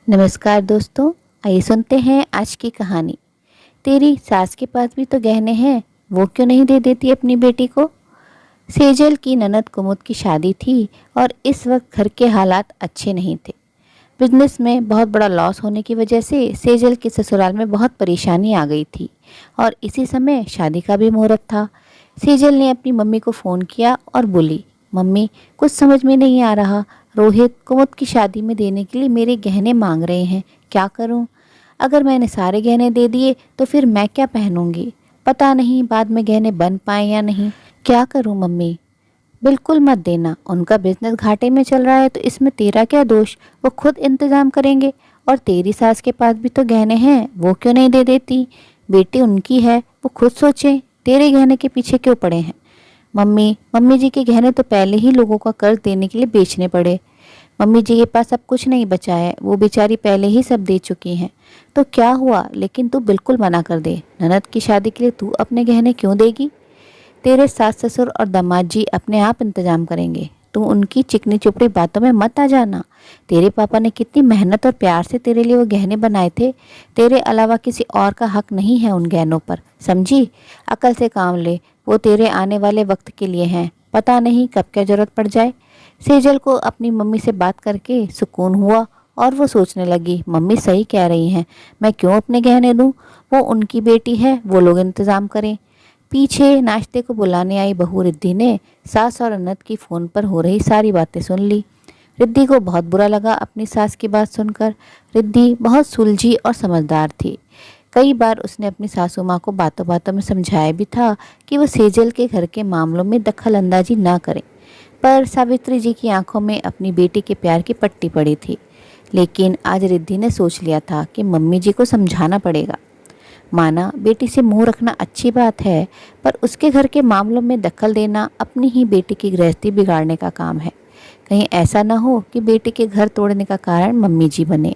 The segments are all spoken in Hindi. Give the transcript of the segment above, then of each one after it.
नमस्कार दोस्तों। आइए सुनते हैं आज की कहानी। तेरी सास के पास भी तो गहने हैं, वो क्यों नहीं दे देती अपनी बेटी को। सेजल की ननद कुमुद की शादी थी और इस वक्त घर के हालात अच्छे नहीं थे। बिजनेस में बहुत बड़ा लॉस होने की वजह से सेजल के ससुराल में बहुत परेशानी आ गई थी और इसी समय शादी का भी मुहूर्त था। सेजल ने अपनी मम्मी को फ़ोन किया और बोली, मम्मी कुछ समझ में नहीं आ रहा। रोहित कुमुद की शादी में देने के लिए मेरे गहने मांग रहे हैं, क्या करूं? अगर मैंने सारे गहने दे दिए तो फिर मैं क्या पहनूंगी? पता नहीं बाद में गहने बन पाए या नहीं। क्या करूं मम्मी? बिल्कुल मत देना, उनका बिजनेस घाटे में चल रहा है तो इसमें तेरा क्या दोष। वो खुद इंतजाम करेंगे। और तेरी सास के पास भी तो गहने हैं, वो क्यों नहीं दे देती? बेटी उनकी है, वो खुद सोचे, तेरे गहने के पीछे क्यों पड़े हैं? मम्मी मम्मी जी के गहने तो पहले ही लोगों का कर्ज देने के लिए बेचने पड़े। मम्मी जी के पास अब कुछ नहीं बचा है, वो बेचारी पहले ही सब दे चुकी हैं। तो क्या हुआ, लेकिन तू बिल्कुल मना कर दे। ननद की शादी के लिए तू अपने गहने क्यों देगी? तेरे सास ससुर और दामाद जी अपने आप इंतजाम करेंगे, तू उनकी चिकनी चुपड़ी बातों में मत आ जाना। तेरे पापा ने कितनी मेहनत और प्यार से तेरे लिए वो गहने बनाए थे। तेरे अलावा किसी और का हक नहीं है उन गहनों पर, समझी? अकल से काम ले, वो तेरे आने वाले वक्त के लिए हैं, पता नहीं कब क्या जरूरत पड़ जाए। सेजल को अपनी मम्मी से बात करके सुकून हुआ और वो सोचने लगी, मम्मी सही कह रही हैं, मैं क्यों अपने गहने दूं? वो उनकी बेटी है, वो लोग इंतज़ाम करें। पीछे नाश्ते को बुलाने आई बहू रिद्धि ने सास और ननद की फ़ोन पर हो रही सारी बातें सुन ली। रिद्धि को बहुत बुरा लगा अपनी सास की बात सुनकर। रिद्धि बहुत सुलझी और समझदार थी। कई बार उसने अपनी सासू माँ को बातों बातों में समझाया भी था कि वो सेजल के घर के मामलों में दखल अंदाजी ना करें, पर सावित्री जी की आंखों में अपनी बेटी के प्यार की पट्टी पड़ी थी। लेकिन आज रिद्धि ने सोच लिया था कि मम्मी जी को समझाना पड़ेगा। माना बेटी से मुंह रखना अच्छी बात है, पर उसके घर के मामलों में दखल देना अपनी ही बेटी की गृहस्थी बिगाड़ने का काम है। कहीं ऐसा ना हो कि बेटी के घर तोड़ने का कारण मम्मी जी बने।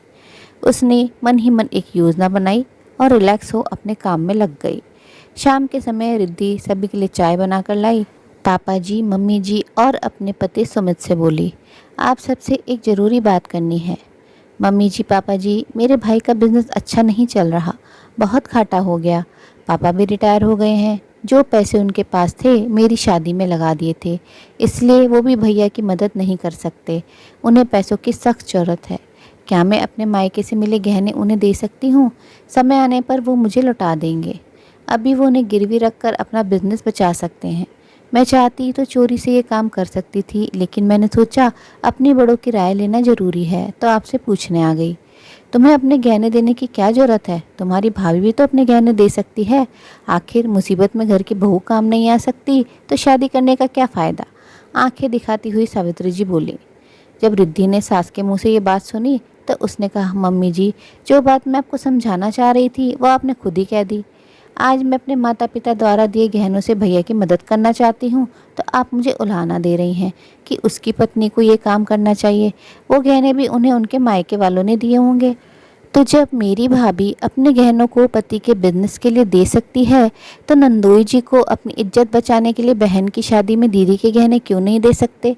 उसने मन ही मन एक योजना बनाई और रिलैक्स हो अपने काम में लग गई। शाम के समय रिद्धि सभी के लिए चाय बनाकर लाई। पापा जी, मम्मी जी और अपने पति सुमित से बोली, आप सबसे एक ज़रूरी बात करनी है। मम्मी जी, पापा जी, मेरे भाई का बिजनेस अच्छा नहीं चल रहा, बहुत घाटा हो गया। पापा भी रिटायर हो गए हैं। जो पैसे उनके पास थे मेरी शादी में लगा दिए थे, इसलिए वो भी भैया की मदद नहीं कर सकते। उन्हें पैसों की सख्त ज़रूरत है। क्या मैं अपने मायके से मिले गहने उन्हें दे सकती हूँ? समय आने पर वो मुझे लौटा देंगे। अभी वो उन्हें गिरवी रख कर अपना बिजनेस बचा सकते हैं। मैं चाहती तो चोरी से ये काम कर सकती थी, लेकिन मैंने सोचा अपनी बड़ों की राय लेना ज़रूरी है, तो आपसे पूछने आ गई। तुम्हें अपने गहने देने की क्या ज़रूरत है? तुम्हारी भाभी भी तो अपने गहने दे सकती है। आखिर मुसीबत में घर की बहू काम नहीं आ सकती तो शादी करने का क्या फ़ायदा? आंखें दिखाती हुई सावित्री जी बोली। जब रिद्धि ने सास के मुंह से ये बात सुनी तो उसने कहा, मम्मी जी, जो बात मैं आपको समझाना चाह रही थी वो आपने खुद ही कह दी। आज मैं अपने माता पिता द्वारा दिए गहनों से भैया की मदद करना चाहती हूँ, तो आप मुझे उलाहना दे रही हैं कि उसकी पत्नी को ये काम करना चाहिए। वो गहने भी उन्हें उनके मायके वालों ने दिए होंगे। तो जब मेरी भाभी अपने गहनों को पति के बिजनेस के लिए दे सकती है, तो नंदोई जी को अपनी इज्जत बचाने के लिए बहन की शादी में दीदी के गहने क्यों नहीं दे सकते?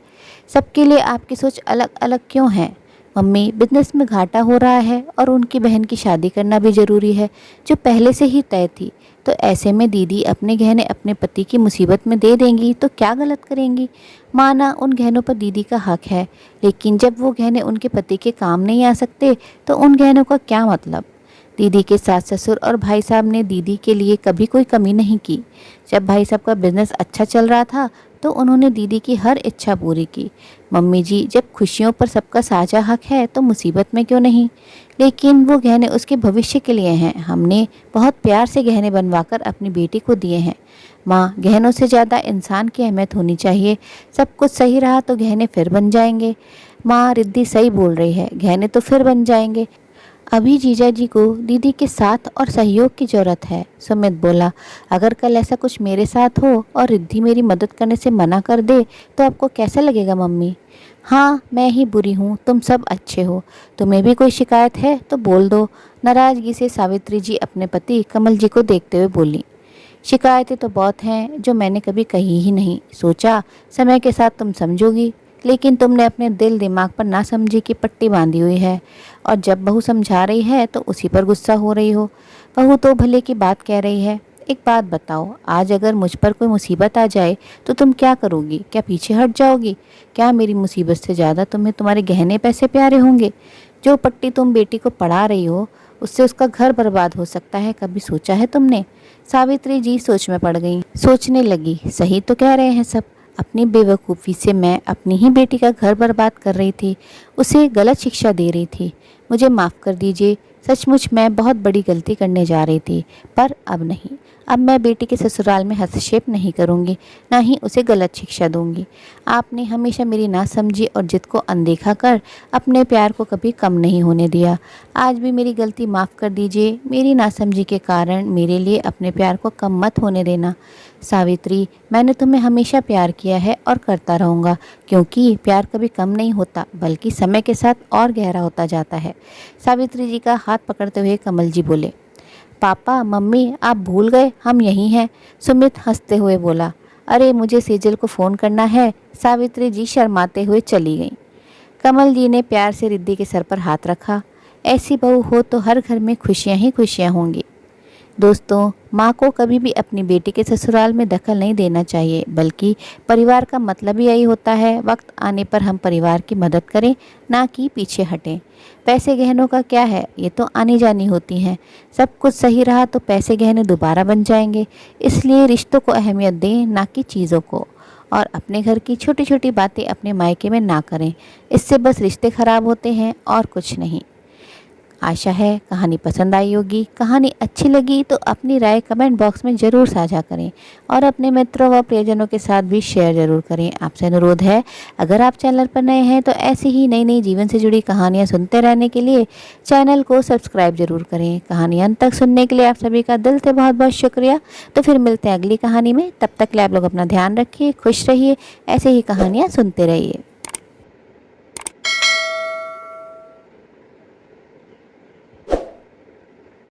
सबके लिए आपकी सोच अलग अलग क्यों है? मम्मी, बिजनेस में घाटा हो रहा है और उनकी बहन की शादी करना भी ज़रूरी है, जो पहले से ही तय थी। तो ऐसे में दीदी अपने गहने अपने पति की मुसीबत में दे देंगी तो क्या गलत करेंगी? माना उन गहनों पर दीदी का हक है, लेकिन जब वो गहने उनके पति के काम नहीं आ सकते तो उन गहनों का क्या मतलब? दीदी के सास ससुर और भाई साहब ने दीदी के लिए कभी कोई कमी नहीं की। जब भाई साहब का बिजनेस अच्छा चल रहा था तो उन्होंने दीदी की हर इच्छा पूरी की। मम्मी जी, जब खुशियों पर सबका साझा हक है तो मुसीबत में क्यों नहीं? लेकिन वो गहने उसके भविष्य के लिए हैं। हमने बहुत प्यार से गहने बनवाकर अपनी बेटी को दिए हैं। माँ, गहनों से ज़्यादा इंसान की अहमियत होनी चाहिए। सब कुछ सही रहा तो गहने फिर बन जाएंगे। माँ, रिद्धि सही बोल रही है, गहने तो फिर बन जाएंगे। अभी जीजा जी को दीदी के साथ और सहयोग की ज़रूरत है। सुमित बोला, अगर कल ऐसा कुछ मेरे साथ हो और रिद्धि मेरी मदद करने से मना कर दे तो आपको कैसा लगेगा मम्मी? हाँ, मैं ही बुरी हूँ, तुम सब अच्छे हो। तुम्हें भी कोई शिकायत है तो बोल दो। नाराज़गी से सावित्री जी अपने पति कमल जी को देखते हुए बोली, शिकायतें तो बहुत हैं जो मैंने कभी कही ही नहीं। सोचा समय के साथ तुम समझोगी। लेकिन तुमने अपने दिल दिमाग पर ना समझी की पट्टी बांधी हुई है और जब बहू समझा रही है तो उसी पर गुस्सा हो रही हो। बहू तो भले की बात कह रही है। एक बात बताओ, आज अगर मुझ पर कोई मुसीबत आ जाए तो तुम क्या करोगी? क्या पीछे हट जाओगी? क्या मेरी मुसीबत से ज़्यादा तुम्हें तुम्हारे गहने पैसे प्यारे होंगे? जो पट्टी तुम बेटी को पढ़ा रही हो उससे उसका घर बर्बाद हो सकता है, कभी सोचा है तुमने? सावित्री जी सोच में पड़ गई। सोचने लगी, सही तो कह रहे हैं सब। अपनी बेवकूफ़ी से मैं अपनी ही बेटी का घर बर्बाद कर रही थी, उसे गलत शिक्षा दे रही थी। मुझे माफ़ कर दीजिए, सचमुच मैं बहुत बड़ी गलती करने जा रही थी, पर अब नहीं। अब मैं बेटी के ससुराल में हस्तक्षेप नहीं करूँगी, ना ही उसे गलत शिक्षा दूँगी। आपने हमेशा मेरी ना समझी और जिद को अनदेखा कर अपने प्यार को कभी कम नहीं होने दिया। आज भी मेरी गलती माफ़ कर दीजिए। मेरी नासमझी के कारण मेरे लिए अपने प्यार को कम मत होने देना। सावित्री, मैंने तुम्हें हमेशा प्यार किया है और करता रहूँगा, क्योंकि प्यार कभी कम नहीं होता बल्कि समय के साथ और गहरा होता जाता है। सावित्री जी का हाथ पकड़ते हुए कमल जी बोले, पापा मम्मी आप भूल गए हम यहीं हैं। सुमित हंसते हुए बोला, अरे मुझे सेजल को फ़ोन करना है। सावित्री जी शर्माते हुए चली गईं। कमल जी ने प्यार से रिद्धि के सर पर हाथ रखा। ऐसी बहू हो तो हर घर में खुशियां ही खुशियां होंगी। दोस्तों, माँ को कभी भी अपनी बेटी के ससुराल में दखल नहीं देना चाहिए, बल्कि परिवार का मतलब ही यही होता है, वक्त आने पर हम परिवार की मदद करें, ना कि पीछे हटें। पैसे गहनों का क्या है, ये तो आनी जानी होती हैं। सब कुछ सही रहा तो पैसे गहने दोबारा बन जाएंगे। इसलिए रिश्तों को अहमियत दें, ना कि चीज़ों को। और अपने घर की छोटी छोटी बातें अपने मायके में ना करें, इससे बस रिश्ते खराब होते हैं और कुछ नहीं। आशा है कहानी पसंद आई होगी। कहानी अच्छी लगी तो अपनी राय कमेंट बॉक्स में ज़रूर साझा करें और अपने मित्रों व प्रियजनों के साथ भी शेयर ज़रूर करें। आपसे अनुरोध है, अगर आप चैनल पर नए हैं तो ऐसी ही नई नई जीवन से जुड़ी कहानियाँ सुनते रहने के लिए चैनल को सब्सक्राइब ज़रूर करें। कहानी अंत तक सुनने के लिए आप सभी का दिल से बहुत बहुत शुक्रिया। तो फिर मिलते हैं अगली कहानी में। तब तक के लिए आप लोग अपना ध्यान रखिए, खुश रहिए, ऐसे ही कहानियाँ सुनते रहिए।